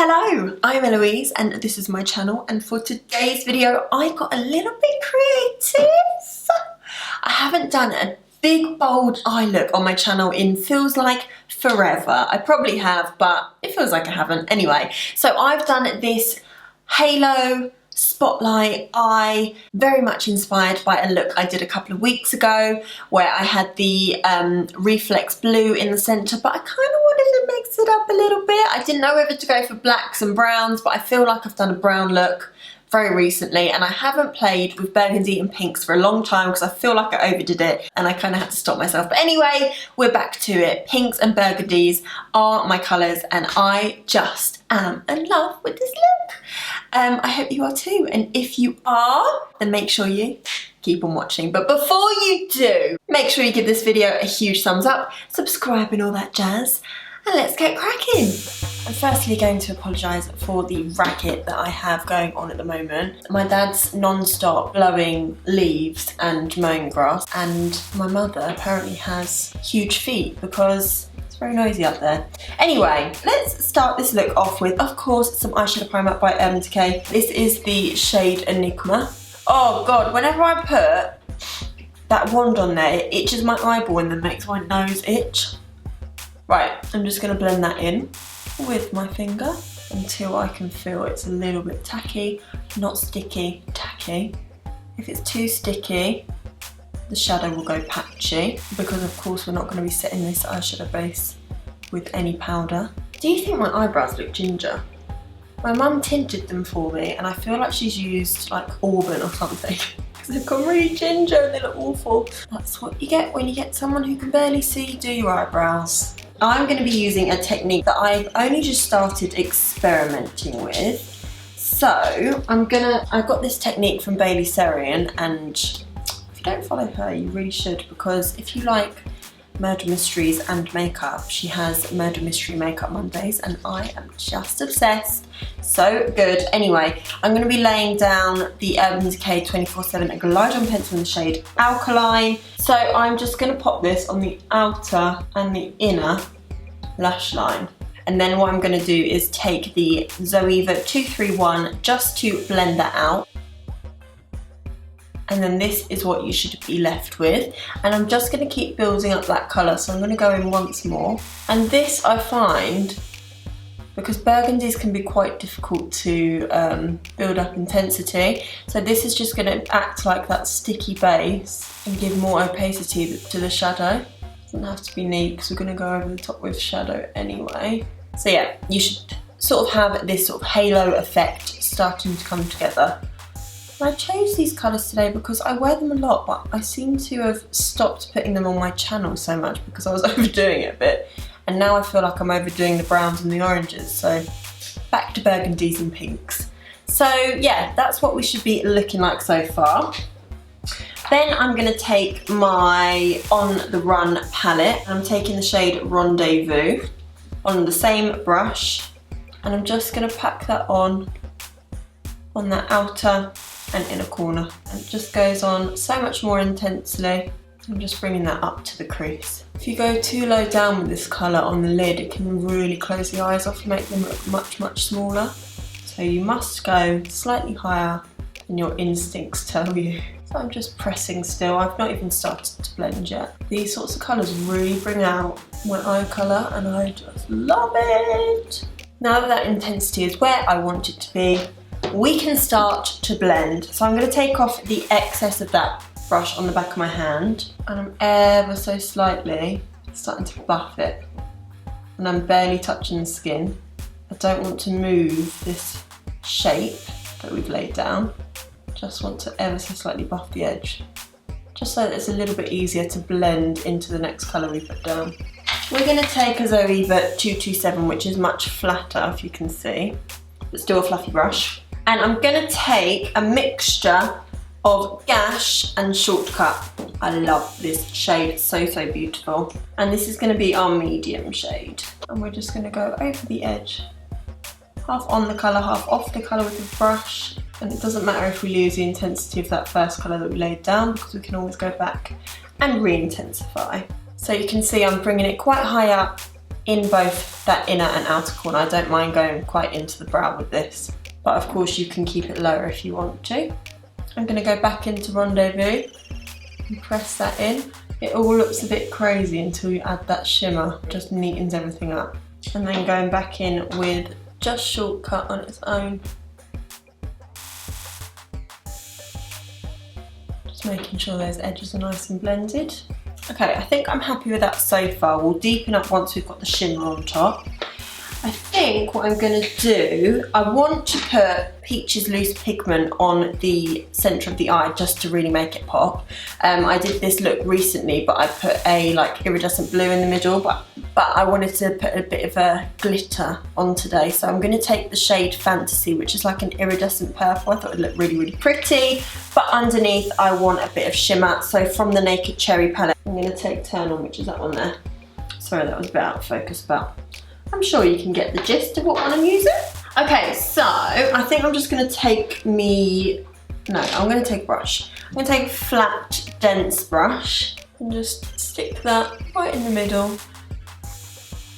Hello, I'm Eloise and this is my channel, and for today's video I got a little bit creative. I haven't done a big bold eye look on my channel in feels like forever. I probably have, but it feels like I haven't. Anyway, so I've done this halo spotlight eye, very much inspired by a look I did a couple of weeks ago where I had the reflex blue in the centre, but I kind of wanted to mix it up a little bit. I didn't know whether to go for blacks and browns, but I feel like I've done a brown look very recently, and I haven't played with burgundy and pinks for a long time because I feel like I overdid it and I kind of had to stop myself. But anyway, we're back to it. Pinks and burgundies are my colours and I just am in love with this look. I hope you are too, and if you are, then make sure you keep on watching. But before you do, make sure you give this video a huge thumbs up, subscribe and all that jazz, and let's get cracking. I'm firstly going to apologise for the racket that I have going on at the moment. My dad's non-stop blowing leaves and mowing grass, and my mother apparently has huge feet because it's very noisy up there. Anyway, let's start this look off with, of course, some eyeshadow primer by Decay. This is the shade Enigma. Oh god, whenever I put that wand on there, it itches my eyeball and then makes my nose itch. Right, I'm just going to blend that in with my finger until I can feel it's a little bit tacky, not sticky, tacky. If it's too sticky, the shadow will go patchy because of course we're not going to be setting this eyeshadow base with any powder. Do you think my eyebrows look ginger? My mum tinted them for me and I feel like she's used like Auburn or something because they've gone really ginger and they look awful. That's what you get when you get someone who can barely see do your eyebrows. I'm going to be using a technique that I've only just started experimenting with. So I got this technique from Bailey Sarian, and if you don't follow her you really should, because if you like murder mysteries and makeup, she has Murder Mystery Makeup Mondays and I am just obsessed. So good. Anyway, I'm going to be laying down the Urban Decay 24/7 Glide-On Pencil in the shade Alkaline. So I'm just going to pop this on the outer and the inner lash line. And then what I'm going to do is take the Zoeva 231 just to blend that out. And then this is what you should be left with. And I'm just going to keep building up that colour, so I'm going to go in once more. And this I find, because burgundies can be quite difficult to build up intensity, so this is just going to act like that sticky base and give more opacity to the shadow. Doesn't have to be neat because we're going to go over the top with shadow anyway. So yeah, you should sort of have this sort of halo effect starting to come together. I chose these colours today because I wear them a lot, but I seem to have stopped putting them on my channel so much because I was overdoing it a bit. And now I feel like I'm overdoing the browns and the oranges, so back to burgundies and pinks. So yeah, that's what we should be looking like so far. Then I'm going to take my On The Run palette. I'm taking the shade Rendezvous on the same brush, and I'm just going to pack that on that outer and inner corner, and it just goes on so much more intensely. I'm just bringing that up to the crease. If you go too low down with this colour on the lid, it can really close the eyes off and make them look much, much smaller. So you must go slightly higher than your instincts tell you. So I'm just pressing still. I've not even started to blend yet. These sorts of colours really bring out my eye colour and I just love it. Now that that intensity is where I want it to be, we can start to blend. So I'm going to take off the excess of that brush on the back of my hand, and I'm ever so slightly starting to buff it, and I'm barely touching the skin. I don't want to move this shape that we've laid down, just want to ever so slightly buff the edge, just so that it's a little bit easier to blend into the next colour we put down. We're going to take a Zoeva 227, which is much flatter if you can see, but still a fluffy brush. And I'm going to take a mixture of Gash and Shortcut. I love this shade, it's so, so beautiful. And this is going to be our medium shade. And we're just going to go over the edge. Half on the colour, half off the colour with the brush. And it doesn't matter if we lose the intensity of that first colour that we laid down, because we can always go back and re-intensify. So you can see I'm bringing it quite high up in both that inner and outer corner. I don't mind going quite into the brow with this, but of course you can keep it lower if you want to. I'm going to go back into Rendezvous and press that in. It all looks a bit crazy until you add that shimmer, just neatens everything up. And then going back in with just Shortcut on its own. Just making sure those edges are nice and blended. Okay, I think I'm happy with that so far. We'll deepen up once we've got the shimmer on top. I think what I'm going to do, I want to put Peach's loose pigment on the centre of the eye just to really make it pop. I did this look recently, but I put a like iridescent blue in the middle, but I wanted to put a bit of a glitter on today. So I'm going to take the shade Fantasy, which is like an iridescent purple. I thought it would look really, really pretty. But underneath, I want a bit of shimmer. So from the Naked Cherry palette, I'm going to take Turn On, which is that one there. Sorry, that was a bit out of focus, but I'm sure you can get the gist of what one I'm using. Okay, so I think I'm just going to take I'm going to take a brush. I'm going to take a flat, dense brush and just stick that right in the middle.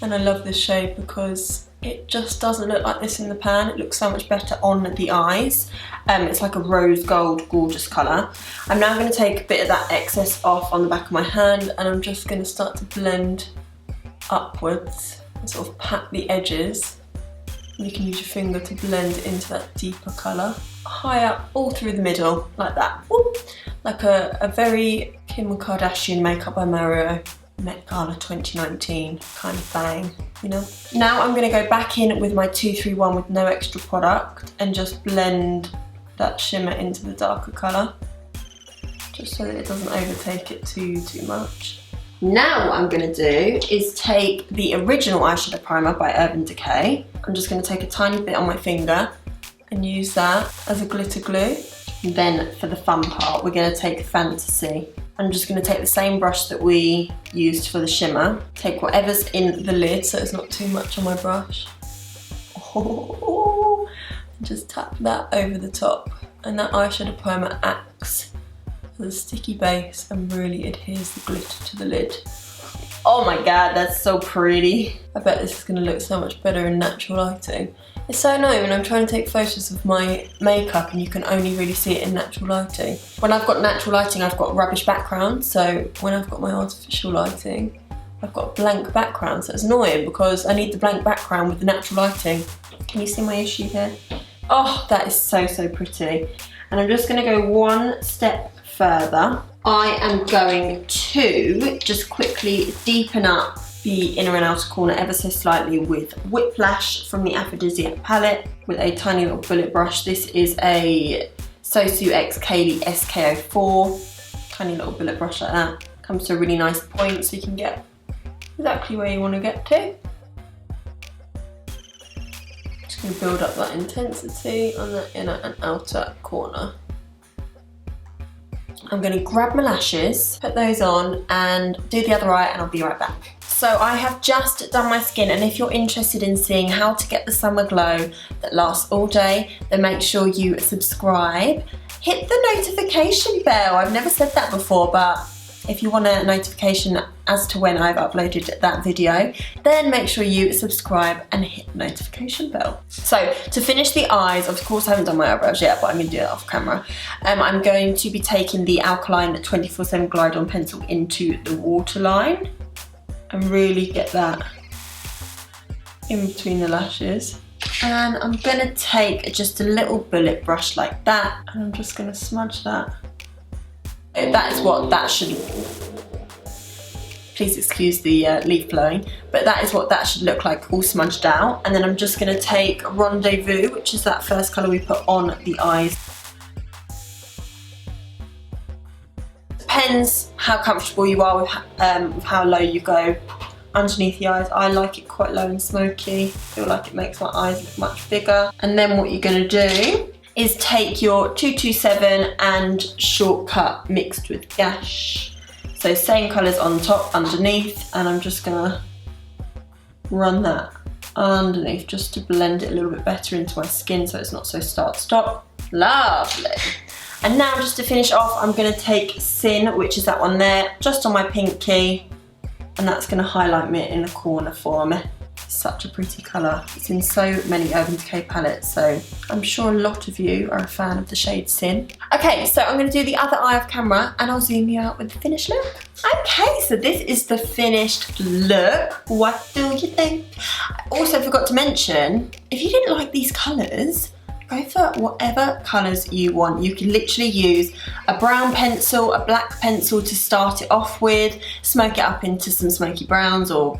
And I love this shade because it just doesn't look like this in the pan. It looks so much better on the eyes. It's like a rose gold, gorgeous colour. I'm now going to take a bit of that excess off on the back of my hand, and I'm just going to start to blend upwards. And sort of pat the edges. You can use your finger to blend into that deeper colour. High up, all through the middle, like that. Whoop. Like a very Kim Kardashian Makeup by Mario Met Gala 2019 kind of bang, you know? Now I'm going to go back in with my 231 with no extra product and just blend that shimmer into the darker colour. Just so that it doesn't overtake it too much. Now what I'm going to do is take the original eyeshadow primer by Urban Decay. I'm just going to take a tiny bit on my finger and use that as a glitter glue. And then for the fun part, we're going to take Fantasy. I'm just going to take the same brush that we used for the shimmer, take whatever's in the lid so it's not too much on my brush. Oh, and just tap that over the top. And that eyeshadow primer acts the sticky base and really adheres the glitter to the lid. Oh my god, that's so pretty. I bet this is going to look so much better in natural lighting. It's so annoying when I'm trying to take photos of my makeup and you can only really see it in natural lighting. When I've got natural lighting, I've got a rubbish background, so when I've got my artificial lighting, I've got a blank background, so it's annoying because I need the blank background with the natural lighting. Can you see my issue here? Oh, that is so pretty. And I'm just going to go one step further. I am going to just quickly deepen up the inner and outer corner ever so slightly with Whiplash from the Aphrodisiac palette with a tiny little bullet brush. This is a Sosu X Kaylee SK04. Tiny little bullet brush like that. Comes to a really nice point so you can get exactly where you want to get to. Just going to build up that intensity on the inner and outer corner. I'm going to grab my lashes, put those on and do the other eye, and I'll be right back. So I have just done my skin, and if you're interested in seeing how to get the summer glow that lasts all day, then make sure you subscribe. Hit the notification bell. I've never said that before, but if you want a notification as to when I've uploaded that video, then make sure you subscribe and hit the notification bell. So to finish the eyes, of course I haven't done my eyebrows yet, but I'm going to do it off camera. I'm going to be taking the Alkaline 24/7 Glide On pencil into the waterline and really get that in between the lashes. And I'm going to take just a little bullet brush like that, and I'm just going to smudge that. That is what that should, please excuse the leaf blowing, but that is what that should look like, all smudged out. And then I'm just going to take Rendezvous, which is that first colour we put on the eyes. Depends how comfortable you are with how low you go underneath the eyes. I like it quite low and smoky. I feel like it makes my eyes look much bigger. And then what you're going to do is take your 227 and Shortcut mixed with Gash. So same colours on top, underneath, and I'm just gonna run that underneath just to blend it a little bit better into my skin so it's not so start-stop. Lovely. And now just to finish off, I'm gonna take Sin, which is that one there, just on my pinky, and that's going to highlight me in the corner for me. Such a pretty colour. It's in so many Urban Decay palettes, so I'm sure a lot of you are a fan of the shade Sin. Okay, so I'm going to do the other eye off camera and I'll zoom you out with the finished look. Okay, so this is the finished look. What do you think? I also forgot to mention, if you didn't like these colours, go for whatever colours you want. You can literally use a brown pencil, a black pencil to start it off with, smoke it up into some smoky browns or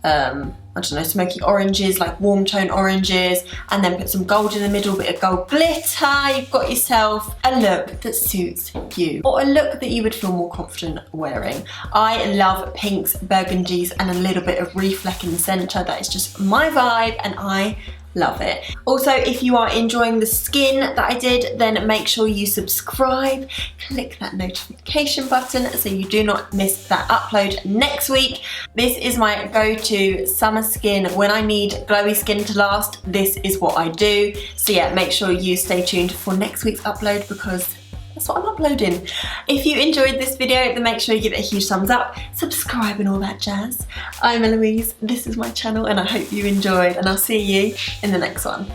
I don't know, smoky oranges, like warm tone oranges, and then put some gold in the middle, bit of gold glitter. You've got yourself a look that suits you, or a look that you would feel more confident wearing. I love pinks, burgundies, and a little bit of reflect in the centre. That is just my vibe, and I love it. Also, if you are enjoying the skin that I did, then make sure you subscribe, click that notification button so you do not miss that upload next week. This is my go-to summer skin. When I need glowy skin to last, this is what I do. So yeah, make sure you stay tuned for next week's upload because that's what I'm uploading. If you enjoyed this video, then make sure you give it a huge thumbs up, subscribe and all that jazz. I'm Eloise, this is my channel, and I hope you enjoyed, and I'll see you in the next one.